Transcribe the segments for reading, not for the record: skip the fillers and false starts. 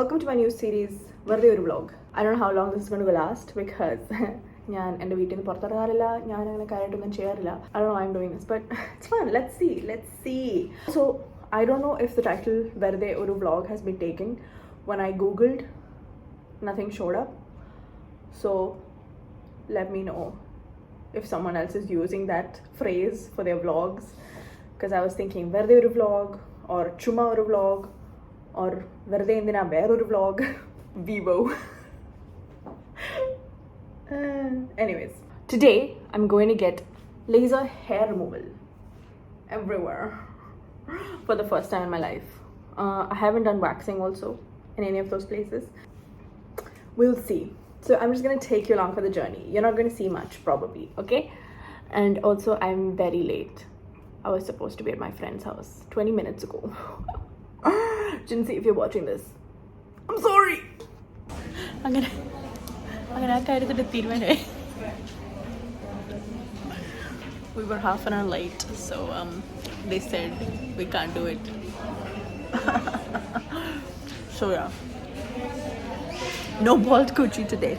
welcome to my new series, Verde Oru Vlog. I don't know how long this is going to last because ഞാൻ എൻ്റെ വീട്ടിൽ നിന്ന് പുറത്തിറങ്ങാറില്ല, ഞാൻ അങ്ങനെ കാര്യമായിട്ടൊന്നും ചെയ്യാറില്ല. I don't know why I'm doing this, but it's fun. Let's see. So, I don't know if the title Verde Oru Vlog has been taken. When I googled, nothing showed up. So, let me know if someone else is using that phrase for their vlogs. Because I was thinking Verde Oru Vlog or Chuma Oru Vlog or Verde Indina Ver Oru Vlog. Vivo. Anyways, today I'm going to get laser hair removal everywhere for the first time in my life. I haven't done waxing also in any of those places. We'll see. So I'm just going to take you along for the journey. You're not going to see much probably, okay? And also I'm very late. I was supposed to be at my friend's house 20 minutes ago. Jinsi, if you're watching this, I'm sorry. I'm gonna we were half an hour late, so they said we can't do it. So yeah, no bald Gucci today.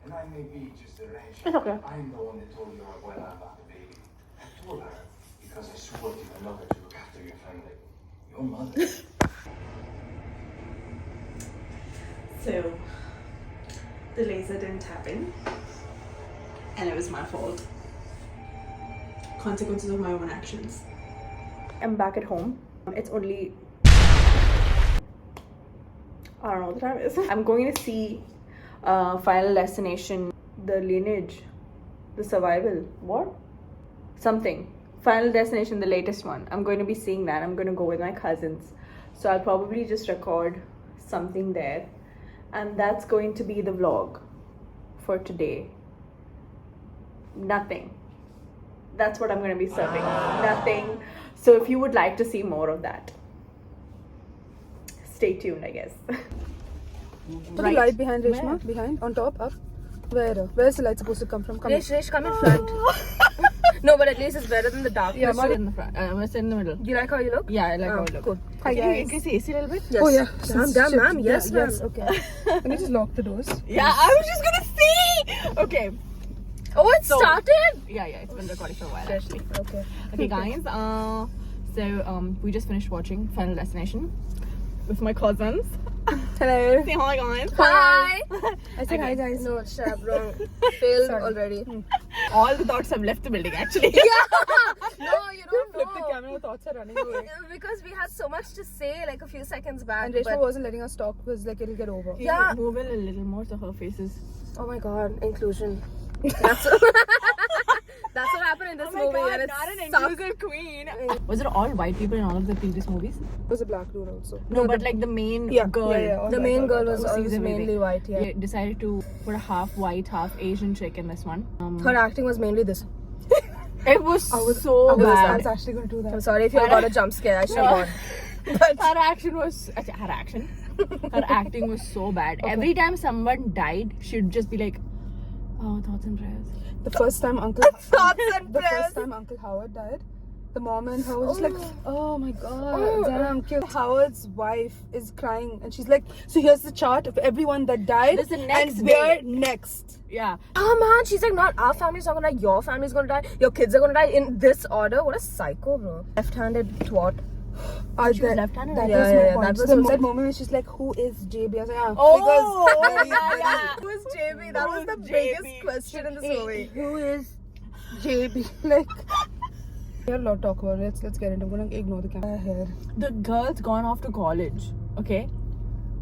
And I may be just a rash. It's okay. I'm the one that told you how well I'm about the baby. I told her because I swore to my mother to look after your family. Your mother. So the laser didn't happen, and it was my fault. Consequences of my own actions. I'm back at home. It's only, I don't know what the time is. I'm going to see Final Destination, the lineage, the survival, what? Something. Final Destination, the latest one. I'm going to be seeing that. I'm going to go with my cousins. So I'll probably just record something there. And that's going to be the vlog for today. Nothing. That's what I'm going to be serving. Nothing. So if you would like to see more of that, stay tuned, I guess. Put the light behind Reshma. Where? Behind, on top, up. Where's the light supposed to come from? Resh, come in front. No, but at least it's better than the darkness. Yeah, I'm in the front. I'm going to sit in the middle. Do you like how you look? Yeah, I like how I look. Cool. Hi Can guys. you see AC a little bit? Yes. Oh yeah. Damn, ma'am. Yes, ma'am. Yes. Okay. Can you just lock the doors? Yeah, I was just going to see. Okay. Oh, it started? Yeah, it's been recording for a while actually. Okay. Okay, guys. We just finished watching Final Destination with my cousins. Hello. Say hi, guys. Hi. I said hi guys. No, shab, wrong. Failed already. All the thoughts have left the building actually. No, you don't Flip the know. camera. The thoughts are running away. Because we had so much to say like a few seconds back. And Reshma wasn't letting us talk because like it'll get over. Yeah. Move it a little more so her face is. Oh my god, inclusion. That's what happened in this movie. And it not an sucks. inclusive queen. Was it all white people in all of the previous movies? It was a black dude also. No, but like the main girl. all The black, main all girl black. was Who sees always everything. mainly white, yeah. They decided to put a half white, half Asian chick in this one. Her acting was mainly this. It was so I was bad. actually going to do that. I'm sorry if you got a jump scare. I should have gone. Her acting was so bad. Every time someone died, she'd just be like, "Oh, thoughts and prayers." The first time Uncle Howard died, the mom and her was just like, oh my god, damn, killed. Howard's wife is crying and she's like, so here's the chart of everyone that died This is the next and we're day. next. Yeah. Oh man, she's like, not our family's not gonna die, your family's gonna die, your kids are gonna die in this order. What a psycho, bro. Left-handed twat. She was left-handed? That Yeah, was yeah, my yeah, point. that was So also- that moment when she's like, who is JB? I was like, Oh, because yeah. Who is JB? That was the JB? biggest question in this movie. who is JB? Like, we had a lot to talk about. Let's get into it. I'm gonna ignore the camera here. The girl's gone off to college. Okay.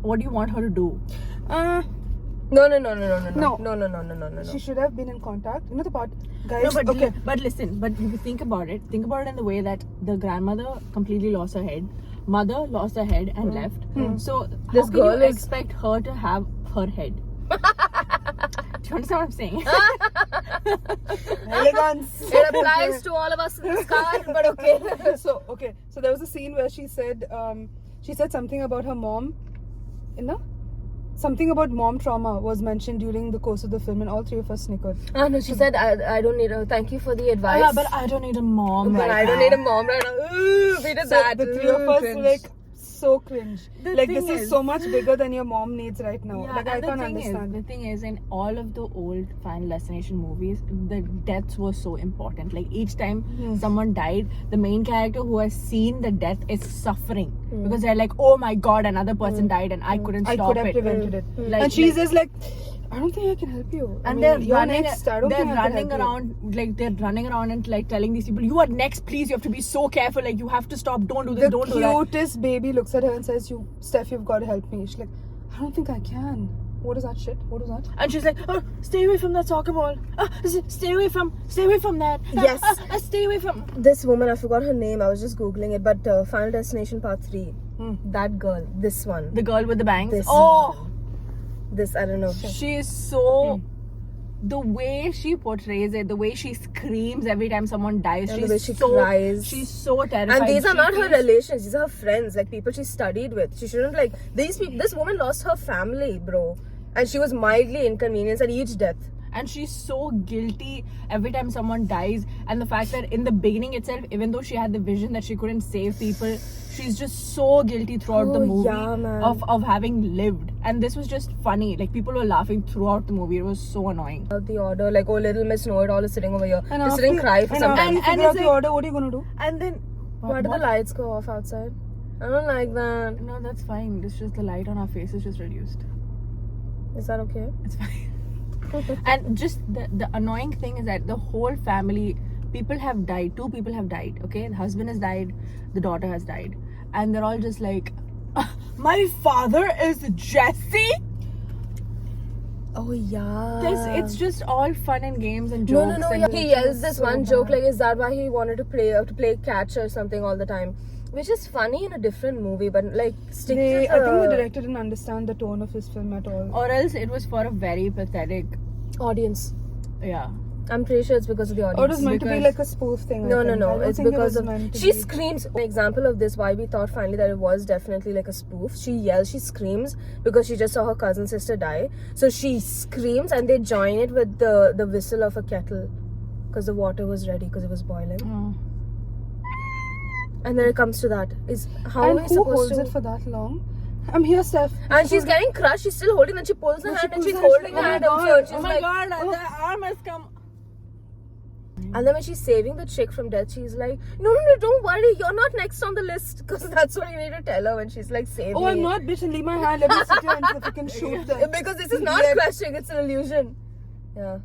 What do you want her to do? No. She should have been in contact. You know the part, guys. No, but okay. but listen. But if you think about it in the way that the grandmother completely lost her head, mother lost her head and left. So This how girl can you is- expect her to have her head? Do you understand what I'm saying? Elegance. It applies to all of us in this car, but okay. So there was a scene where she said something about her mom. You know? something about mom trauma was mentioned during the course of the film, and all three of us snickered. Ah, no, she said, I don't need a, thank you for the advice. Yeah, but I don't need a mom But right I don't now. need a mom right now. Ooh, we did So that. the three of us Cringe. were like so cringe. The Like thing this is so much bigger than your mom needs right now. Yeah, Like I and can't the thing understand. Is, the thing is, in all of the old Final Destination movies, the deaths were so important. Like each time someone died, the main character who has seen the death is suffering because they're like, "Oh my God, another person died, and I couldn't I stop could have it." prevented it. Like- And she's like- just like, I don't think I can help you. I And mean, they're you're running. next. I don't they're think I can running help you. around, like they're running around and like telling these people, "You are next, please. You have to be so careful. Like you have to stop. Don't do this. The Don't do that." cutest baby looks at her and says, "You, Steph, you've got to help me." She's like, I don't think I can. What is that shit? What is that? And she's like, "Oh, stay away from that soccer ball. Stay away from that. Yes. Stay away from." This woman, I forgot her name. I was just googling it, but Final Destination Part 3. That girl, this one, The girl with the bangs. This Oh, this I don't know. she is so. The way she portrays it, the way she screams every time someone dies, And she's the way she so cries. she's so terrified. And these are She not her feels- relations; these are her friends, like people she studied with. She shouldn't like these people. This woman lost her family, bro, and she was mildly inconvenienced at each death. And she's so guilty every time someone dies. And the fact that in the beginning itself, even though she had the vision that she couldn't save people, she's just so guilty throughout the Oh, movie yeah, man. of having lived. And this was just funny. Like people were laughing throughout the movie. It was so annoying. Out the order, like, oh, little Miss Know-It-All is sitting over here, And just sitting cry for some after time. you And figure it's out the like- order, what are you gonna do? And then Why did the lights go off outside? I don't like that. No, that's fine. It's just the light on our face is just reduced. Is that okay? It's fine. And just the annoying thing is that the whole family, people have died. 2 people have died. Okay, the husband has died, the daughter has died, and they're all just like, "My father is Jesse." Oh yeah. It's just all fun and games and No, jokes. no, no. and Yeah. He yells this so one joke bad. like, "Is that why he wanted to play catch or something all the time?" Which is funny in a different movie, but like stick to I think the director didn't understand the tone of his film at all. Or else it was for a very pathetic. audience. Yeah. I'm pretty sure it's because of the audience. Or it was meant to be because- like a spoof thing. I No, think. I no. don't It's think it because was of meant to she be. screams. An example of this, why we thought finally that it was definitely like a spoof. She yells, she screams because she just saw her cousin sister die. So she screams, and they join it with the whistle of a kettle because the water was ready because it was boiling. Oh. And then it comes to that. Is how And are we who supposed holds to? it for that long? I'm here, Steph. And she's getting crushed. She's still holding. Then she pulls her Then she hand and pulls she's her hand, holding oh her my hand up God, here. She's Oh my like, God! The arm has come. and then when she's saving the chick from death, she's like, no, don't worry, you're not next on the list. Because that's what you need to tell her when she's like saving. Oh, I'm not, bitch. Leave my hand. Let me sit here and fucking shoot them. Because this is not Yeah. crushing, it's an illusion. Yeah.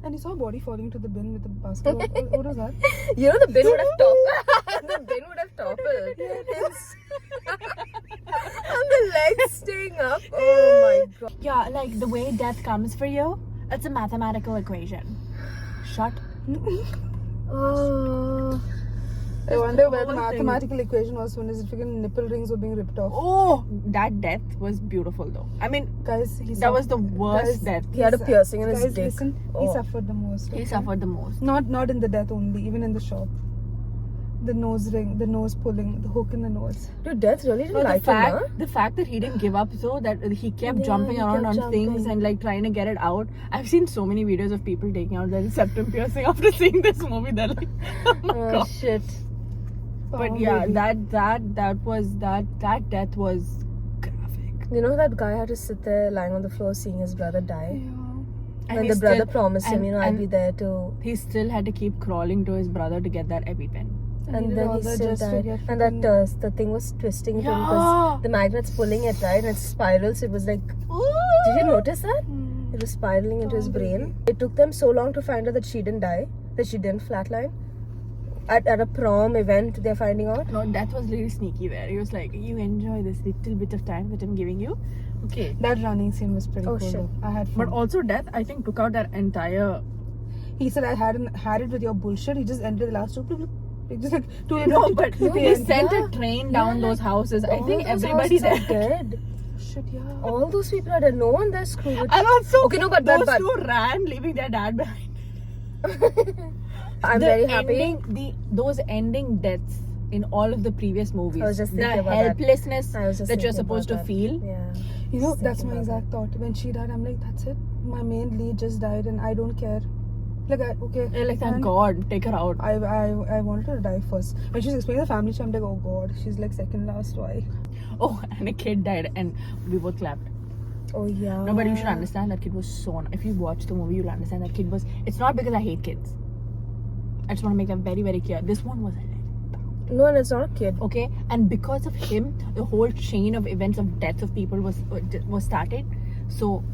And he saw a body falling to the bin with the basket. What was that? You know the bin would have toppled. The bin would have toppled. And the legs staying up. Oh my god. Yeah, like the way death comes for you, it's a mathematical equation. Shut. Oh. I wonder where the whole thing. mathematical equation was when his freaking nipple rings were being ripped off. Oh, that death was beautiful though. I mean, Guys, that was the worst death. He had a piercing in his guys, dick. listen, Oh. he suffered the most. He okay? suffered the most. Not in the death only, even in the shop. The nose ring, the nose pulling, the hook in the nose. Dude, death really didn't No, like him, the fact that he didn't give up though, that he kept Yeah, jumping he around kept on things jumping. and like trying to get it out. I've seen so many videos of people taking out their septum piercing after seeing this movie. They're like, oh my Oh god. shit. But Oh, yeah, baby. that death was graphic. You know that guy had to sit there lying on the floor seeing his brother die? And And he the brother still- promised him, and- I'll and be there too. He still had to keep crawling to his brother to get that EpiPen. And did then all he that still just to died. get And that freaking- the thing was twisting him Yeah. because the magnet's pulling it, right? And it spirals. It was like, did you notice that? It was spiraling into his brain. It took them so long to find out that she didn't die, that she didn't flatline. At a prom event, they're finding out. No, that was really sneaky there. He was like, you enjoy this little bit of time that I'm giving you. Okay. That running scene was pretty Oh, cool. shit. though. I had But fun. also death, I think, took out that entire... He said I had it with your bullshit. He just ended the last two. Bloop, bloop. He just like two. No, but to the he end. sent Yeah. a train down those houses. I All think those everybody houses there... are dead. Shit, yeah. All those people are dead. No one there screwed. And also, Okay, no, but- those but- two ran, leaving their dad behind. I'm The very happy. Those ending deaths in all of the previous movies. I was just the thinking about that. helplessness I was just that you're thinking supposed to about that. feel. Yeah. You know, that's Second my brother. exact thought. When she died, I'm like, that's it. My main lead just died, and I don't care. Like, okay. Yeah, like, thank man. God, take her out. I wanted her to die first. When she's explaining the family, I'm like, oh God, she's like second last. Why? Oh, and a kid died, and we both clapped. Oh yeah. No, but you should understand that kid was so. If you watch the movie, you'll understand that kid was. It's not because I hate kids. I just want to make that very, very clear. This one was No, and it's not a kid. okay, and because of him, the whole chain of events of deaths of people was started. So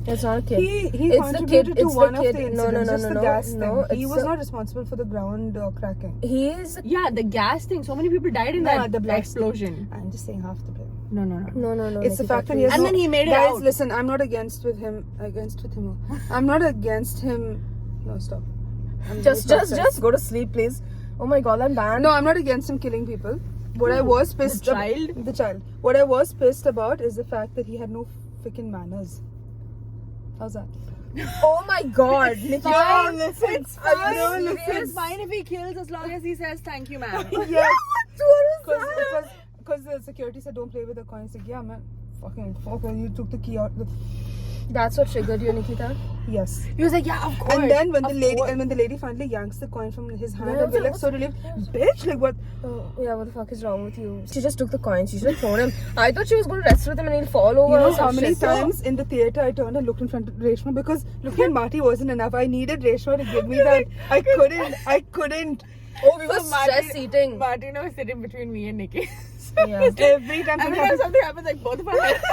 It's not a kid. He It's the contributed kid- to it's the one of kid. the No, incidents, no, just no, the no, gas no, thing. He it's was a- not responsible for the ground cracking. He is. yeah, the gas thing. So many people died in Nah, that the blast. explosion. I'm just saying half the blame. No. No. It's the Nikita, fact that he has And no, then he made it guys, out. listen, I'm not against him. I'm not against him. No, stop. I'm Just very upset. go to sleep, please. Oh my God, I'm banned. No, I'm not against him killing people. What I was pissed The child? the child. What I was pissed about is the fact that he had no freaking manners. How's that? Oh my God, Nikita. No, listen. It's fine. No, Serious? listen. It's fine if he kills as long as he says thank you, ma'am. Yes. What is that? Because the security said don't play with the coins. Like, yeah, man. Fucking fuck. You took the key out. That's what triggered you, Nikita. Yes. He was like, yeah, of course. And then when of the course. lady finally yanks the coin from his hand, Yeah, and we're like what's- so relieved. Bitch, like what? Oh, yeah, what the fuck is wrong with you? She just took the coin. She should have thrown him. I thought she was going to wrestle with him and he'll fall over You know or some how many shit. times in the theater I turned and looked in front of Reshma because looking at Marty wasn't enough. I needed Reshma to give me that. I couldn't. Oh, we were So stress eating. Martina was sitting between me and Nikki. Yeah. Every time Every something time happened, something happens, like both of our heads.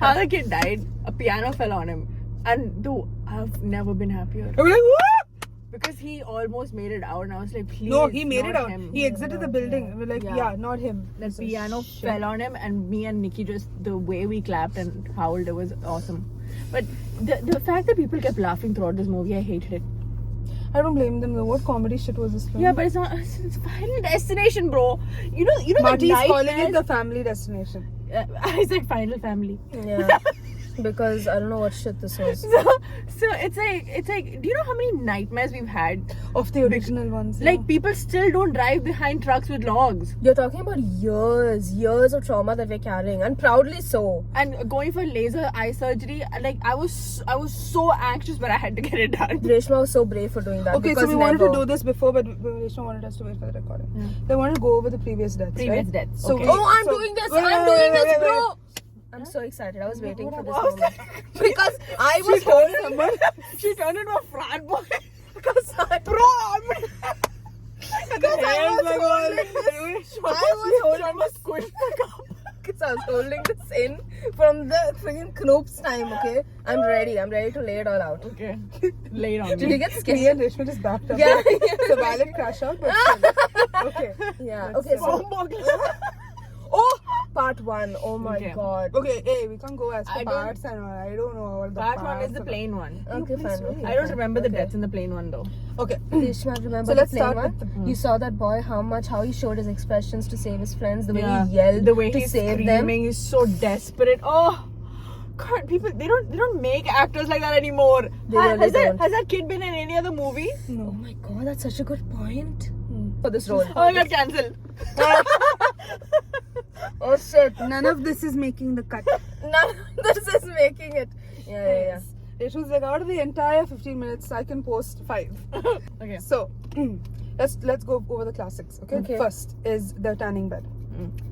How the kid died, a piano fell on him. And dude, I've never been happier. I was like, "Whoa!" Because he almost made it out and I was like, please. No, he made not it out. him. He exited the building. We're like, Yeah. yeah, not him. That Piece of piano shit. fell on him and me and Nikki just, the way we clapped and howled, it was awesome. But the fact that people kept laughing throughout this movie, I hated it. I don't blame them though. What comedy shit was this film? Yeah, but it's not, it's Final Destination, bro. You know Marty's the calling it nightmares- the family destination. I said Final Family. Yeah. Because I don't know what shit this was. So it's like, do you know how many nightmares we've had? Of the original ones. yeah. Like, people still don't drive behind trucks with logs. You're talking about years of trauma that we're carrying, and proudly so. And going for laser eye surgery, like, I was so anxious, but I had to get it done. Reshma was so brave for doing that. Okay, so because we wanted to never- do this before, but Reshma wanted us to wait for the recording. They wanted to go over the previous deaths. Previous right? deaths, So okay. Oh, I'm doing this! I'm doing this, bro! I'm so excited. I was waiting for this moment. Because I was holding She turned into a frat boy. because I, Bro, Because I was holding my squish back up. because I was holding this in from the freaking Knoop's time, okay? I'm ready to lay it all out. Okay, lay it on Did you me. get Me scared? and Reshma just backed up. Yeah. It's a valid crash out, but still. Okay. Yeah, Let's okay, go. so. Oh! Part 1. Oh my Okay. god. Okay, hey, we can't go as I per don't- parts and all. I don't know all the Part parts. 1 is the and- plain one. Okay, fine. Okay, I don't fine. remember the Okay. deaths in the plain one though. Okay. Reshma, remember So the let's plain start one? with You saw that boy, how he showed his expressions to save his friends, the way Yeah. he yelled the way to he's save screaming them. is so desperate. Oh God, people they don't make actors like that anymore. They really don't. Has that kid been in any other movie? Oh my god, that's such a good point. For this role. Oh, I got cancelled. Oh shit. None of this is making the cut. None of this is making it. Yeah. Reshma's like, out of the entire 15 minutes, I can post 5. Okay. So, let's go over the classics, okay? Okay. First is the tanning bed.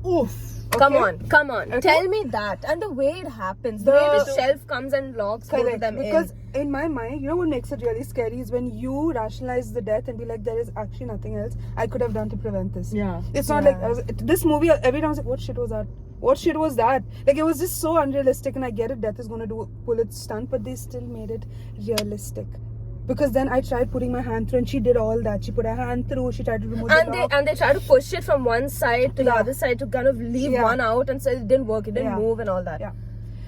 Oof. Come Okay? on. Okay. Tell me that. And the way it happens. The way the The- shelf comes and locks both of Correct. them Because in. in my mind, you know what makes it really scary is when you rationalize the death and be like, there is actually nothing else I could have done to prevent this. Yeah. It's not Yeah. like this movie. Every time I was like, "What shit was that? What shit was that?" Like it was just so unrealistic. And I get it, death is gonna pull its stunt, but they still made it realistic. Because then I tried putting my hand through, and she did all that. She put her hand through. She tried to remove the lock. And they try to push it from one side to the Yeah. other side to kind of leave Yeah. one out, and so it didn't work. It didn't Yeah. move and all that. Yeah.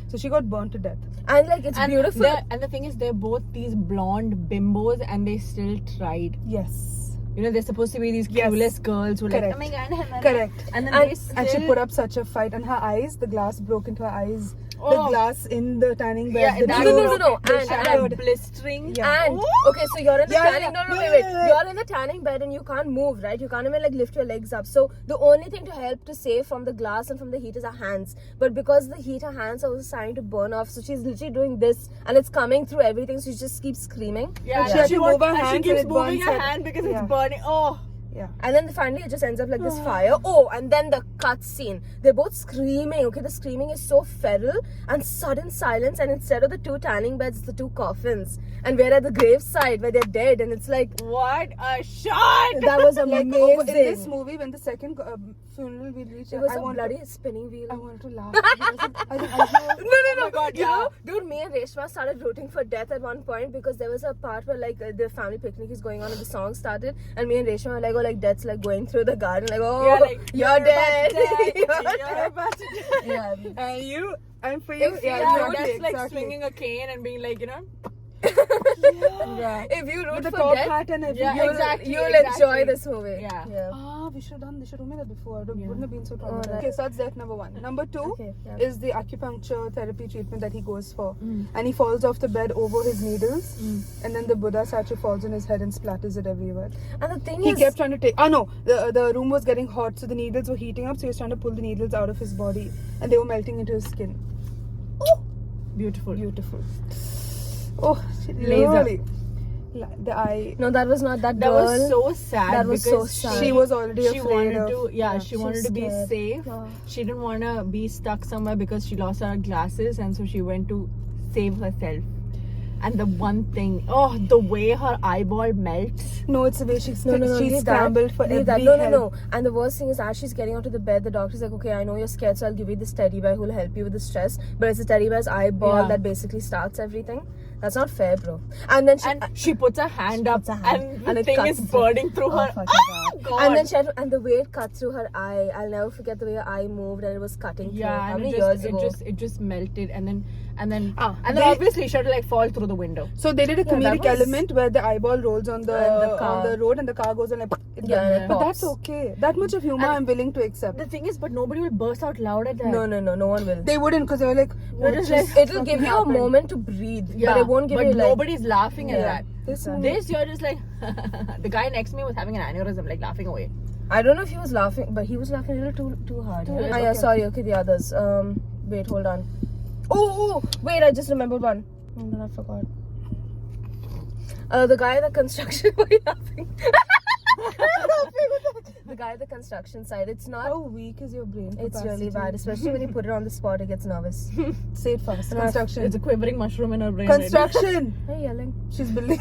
So she got burnt to death. And like it's beautiful. And the thing is, they're both these blonde bimbos, and they still tried. Yes. You know, they're supposed to be these Yes. clueless girls who are like, Correct. oh my god, Correct. and then And- they still... And she put up such a fight, and her eyes, the glass broke into her eyes. The Oh. glass in the tanning bed. Yeah, the that tube, no, no. the And- shattered. and blistering. Yeah. And okay, so you're in the Yeah, tanning. yeah, No, yeah, wait. yeah. You're in the tanning bed and you can't move, right? You can't even like lift your legs up. So the only thing to help to save from the glass and from the heat is her hands. But because the heat, her hands are also starting to burn off. So she's literally doing this, and it's coming through everything. So she just keeps screaming. And she had to move her and she hands keeps and it moving burns her her. hand because Yeah. it's burning. Oh. Yeah. And then finally it just ends up like this fire. Oh, and then the cut scene. They're both screaming. Okay, the screaming is so feral and sudden silence. And instead of the two tanning beds, it's the two coffins. And we're at the graveside where they're dead. And it's like, What a shot! that was Like amazing. in this movie, when the second funeral we reached, It was I a wanted, bloody spinning wheel. I wanted to laugh. I think I No. my God, You yeah. know, dude, me and Reshma started rooting for death at one point because there was a part where like the family picnic is going on and the song started, and me and Reshma were like, oh, like death's like going through the garden, like, oh, Yeah, like, you're dead. You're about to die. Yeah. and you, and for you, If yeah, Yeah, exactly, that's like exactly. swinging a cane and being like, you know. Yeah. If you root With the for top death, hat and everything. Yeah, you'll, exactly, you'll exactly. enjoy this movie. Yeah. Ah, we should have told me that before. It wouldn't have been so Oh, traumatized. right. Okay, so that's death number one. Number two Okay, yeah. is the acupuncture therapy treatment that he goes for. And he falls off the bed over his needles. And then the Buddha statue falls on his head and splatters it everywhere. And the thing He is, kept trying to take. No, the room was getting hot, so the needles were heating up. So he was trying to pull the needles out of his body, and they were melting into his skin. Beautiful. Beautiful. Oh, Laser. really? The eye. no, that was not that That girl. was so sad. That was so because sad. She was already she afraid wanted of. to. Yeah, she wanted was to be scared. safe. Yeah. She didn't want to be stuck somewhere because she lost her glasses, and so she went to save herself. And the one thing, the way her eyeball melts. No, it's the way she No, she leave scrambled that. for Leave every that. help. No. And the worst thing is, as she's getting onto the bed, the doctor's like, okay, I know you're scared, so I'll give you this teddy bear who'll help you with the stress. But it's a teddy bear's eyeball Yeah. that basically starts everything. That's not fair, bro. And then She puts her hand up, puts her hand, and and the it thing cuts is through. burning through Oh, her. fucking God. and then she had to, and the way it cut through her eye, I'll never forget the way her eye moved and it was cutting through. Yeah, How and many it years just, ago? it just melted, and then they- obviously she had to like fall through the window. So they did a Yeah, that comedic was- element where the eyeball rolls on And the car. on the road and the car goes on like. Yeah, and it but pops. that's okay. That much of humor I'm willing to accept. The thing is, but nobody will burst out loud at that. No one will. They wouldn't because they were like, what just just like- It'll give fucking you a happened? moment to breathe, Yeah, but it won't give but you like. nobody's laughing at Yeah. that. This This you're just like the guy next to me was having an aneurysm, like laughing away. I don't know if he was laughing, but he was laughing a little too hard. Too Ah, hard, yeah, okay. sorry. Okay, the others. Wait, hold on. Oh, wait, I just remembered one. Oh, then I forgot. The guy at the construction. Why are you laughing? The guy at the construction side. It's not. How weak is your brain? It's capacity? really bad, especially when you put it on the spot. It gets nervous. Say it fast. No, Construction. It's a quivering mushroom in her brain. right now. Construction. Why are you yelling? She's building.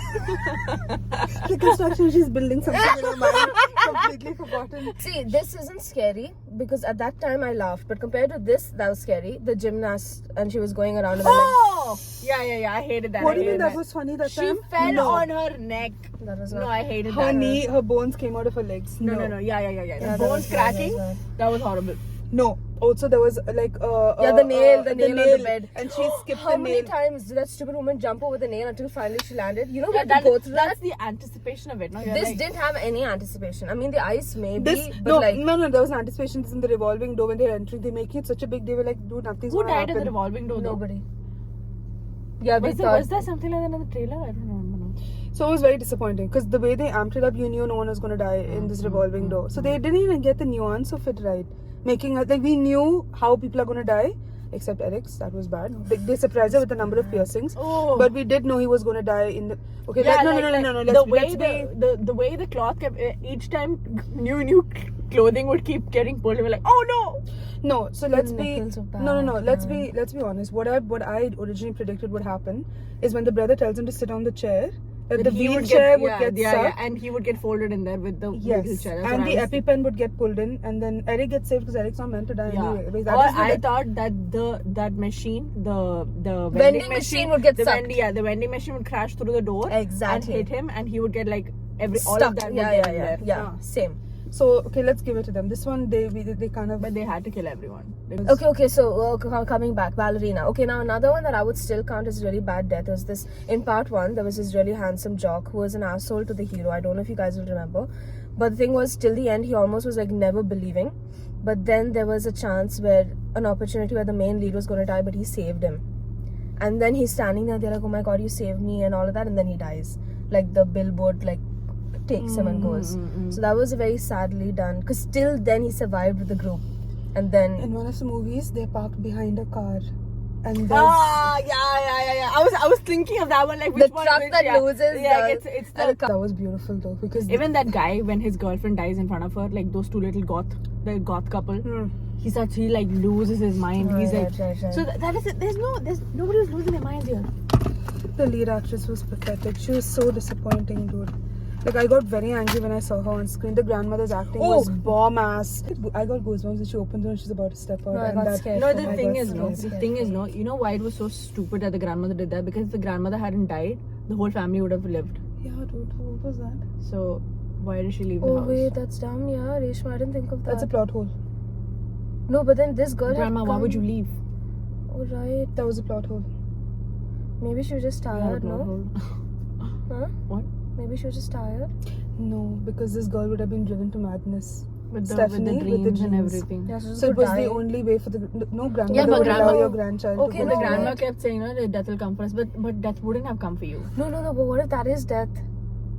The construction. She's building something in her mind. Completely forgotten. See, this isn't scary because at that time I laughed, but compared to this, that was scary. The gymnast and she was going around. And Oh, yeah. I hated that. What I do you mean hated that was funny that She time? fell No. on her neck. that was No, not. I hated Her that. knee, her bones came out of her legs. No. Yeah. Yeah, The that bones was bad, cracking. that was That was horrible. No. Also, there was like the nail on the bed. and she skipped How the many nail. times did that stupid woman jump over the nail until finally she landed? You know, we Yeah, had to go through that. that's the anticipation of it. No, You're This like, didn't have any anticipation. I mean, the ice maybe, This but no, like no. There was an anticipation in the revolving door when they're entering. They're making it such a big. They were like, dude, nothing's who gonna died in the happen. revolving door? though? nobody. Yeah, we Was there, thought. was there something like that in the trailer? I don't remember. now. So it was very disappointing because the way they amped it up, you knew no one was gonna die in this revolving door. So they didn't even get the nuance of it right. Making it like we knew how people are gonna die, except Eric's. That was bad. They surprised her with the number of piercings. Oh. But we did know he was gonna die in the. Okay, Yeah, no. the Let's way be. the way the cloth kept each time new clothing would keep getting pulled. We were like, oh no. No, so let's be nipples are no. bad, Let's be honest. What I originally predicted would happen is when the brother tells him to sit on the chair, that the he wheelchair would get yeah, sucked. and he would get folded in there with the Yes, wheelchair. That's and what the I was- EpiPen would get pulled in, and then Eric gets saved because Eric's not meant to die Yeah. anyway. Or I thought that that machine, the Vending machine would get the sucked. the vending machine would crash through the door Exactly. and hit him, and he would get like all stuck. of that. Yeah, would get in there. yeah. Same. So okay, let's give it to them. This one they kind of. But they had to kill everyone. Okay, so coming back, ballerina. Okay, now another one that I would still count as really bad death was this. In part 1, there was this really handsome jock who was an asshole to the hero. I don't know if you guys will remember. But the thing was, till the end, he almost was like never believing. But then there was a chance where an opportunity where the main lead was going to die, but he saved him. And then he's standing there, they're like, oh my god, you saved me and all of that. And then he dies. Like the billboard like takes him and goes. So that was very sadly done. Because till then he survived with the group. And then In one of the movies, they parked behind a car. And there's... Yeah. I was thinking of that one, like the which one, truck which, that yeah. loses. Yeah, it's the That was beautiful though, because even that guy when his girlfriend dies in front of her, like those two little the goth couple. He like loses his mind. He's like, right. so that is it. There's nobody was losing their minds here. the lead actress was pathetic. She was so disappointing, dude. Like I got very angry when I saw her on screen. The grandmother's acting was bomb ass. I got goosebumps when she opens and she's about to step out. No, I and got that, scared. No, I the got thing is, scared. you know why it was so stupid that the grandmother did that? Because if the grandmother hadn't died, the whole family would have lived. Yeah, dude, what was that? So why did she leave the Oh house? wait, that's dumb, yeah, Reshma, I didn't think of that. That's a plot hole. No, but then this girl Grandma, had why come... would you leave? Oh right, That was a plot hole. maybe she was just tired, no? Huh? What? Maybe she was just tired. No, because this girl would have been driven to madness. With the Stephanie, with the dreams and dreams. everything. Yeah, she was So it going was to the die. only way for the grandmother Yeah, but would allow grandma- your grandchild Okay, to The go no, to grandma bed. kept saying, no, death will come first, but death wouldn't have come for you. No, but what if that is death?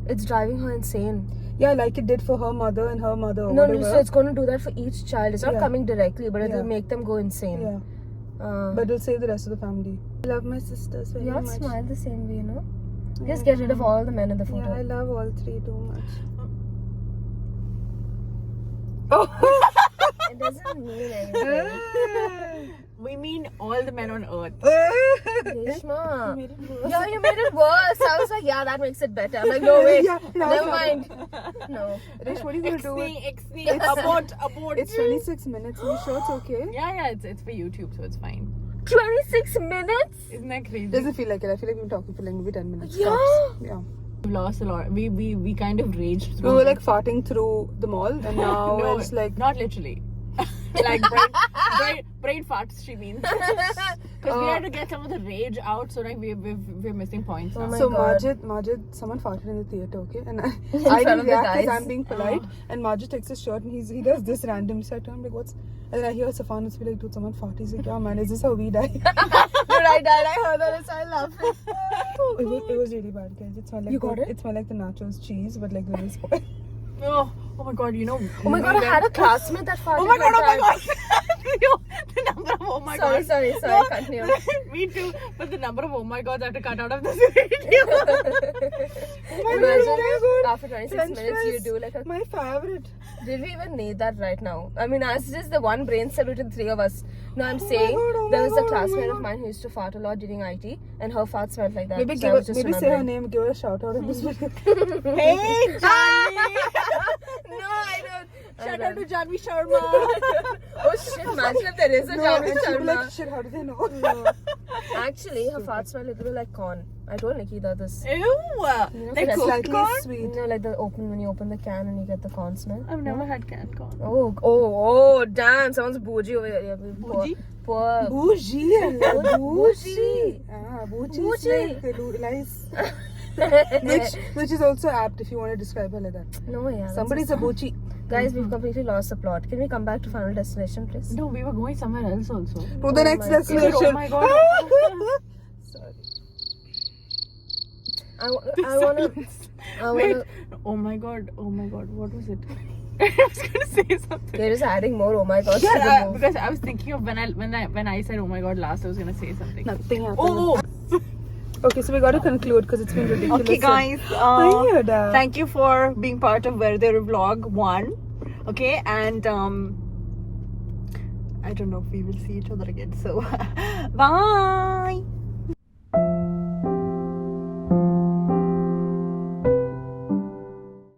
It's driving her insane. Yeah, like it did for her mother and her mother. Or No, whatever. so it's going to do that for each child. It's not Yeah. coming directly, but it'll Yeah. make them go insane. Yeah, but it'll save the rest of the family. I love my sisters very You're not much. smile the same way, you know? Just get rid of all the men in the photo. Yeah, I love all three too much. It doesn't mean anything. We mean all the men on earth. Reshma. Yeah, you made it worse. I was like, yeah, that makes it better. I'm like, no, wait. Yeah, no, Never no. mind. No. Rish, what are you gonna do? Exney, abort. It's 26 minutes. Are you sure it's okay? Yeah, it's for YouTube, so it's fine. 26 minutes? Isn't that crazy? Doesn't feel like it. I feel like we've been talking for like maybe 10 minutes. Yeah. Tops. Yeah. We've lost a lot. We kind of raged We through. were like farting through the mall, and now no, it's like. not literally. Like brain farts, she means. Because we had to get some of the rage out, so like we're missing points now. Oh my So God. Majid, someone farted in the theater, okay? And I front didn't of the react because guys. I'm being polite. And Majid takes his shirt and he does this random set. I'm like, what's? And then I hear Safan be like, dude, someone farted. He's like, yeah, man, is this how we die? Dude, I died. I heard that. I laughed. It was really bad, guys. It smelled like You got it? It smelled like the nachos cheese, but like really spoiled. Oh my god, you know. Oh my God, I had a classmate that farted. Oh my god, like that. Yo, the number of oh my god. Sorry, No, continue. Me too. But the number of oh my god I have to cut out of this video. Imagine God. after 26 French minutes you fries. do like a... My favorite. Did we even need that right now? I mean, as just the one brain cell between three of us. No, I'm saying God, there my was a God, classmate oh of my mine who used to fart a lot during IT, and her fart smelled like that. Maybe so I was just say her remembering. name, give her a shout out in this video. Hey, Johnny! No, I don't. Shout out to Janvi Sharma. Oh shit, imagine if there is a No, Janvi and she'll be like, Sharma. shit, how do they know? No. Actually, her fart smelled a little bit like corn. I told Nikita this. Ew! Like that's cooked Slightly corn? sweet. You know, like when you open the can and you get the corn smell. I've never had canned corn. Oh, damn! Someone's bougie over here. Bougie? Poor. Bougie. I love Bougie. bougie. Ah, bougie is Bougie. like lies. Which is also apt if you want to describe her like that. No, yeah. that's Somebody's a bougie. Guys, we've completely lost the plot. Can we come back to Final Destination, please? No, we were going somewhere else also. To the next my God. destination. Oh my god. Sorry. I wanna. Wait. Oh my god. What was it? I was gonna say something. They're just adding more. Oh my god. to the Yeah, movie. because I was thinking of when I said oh my god last, I was gonna say something. Nothing happened. Oh. Okay, so we got to conclude because it's been ridiculous. Okay, guys. Thank you for being part of Where There Vlog 1. Okay, and I don't know if we will see each other again. So, bye.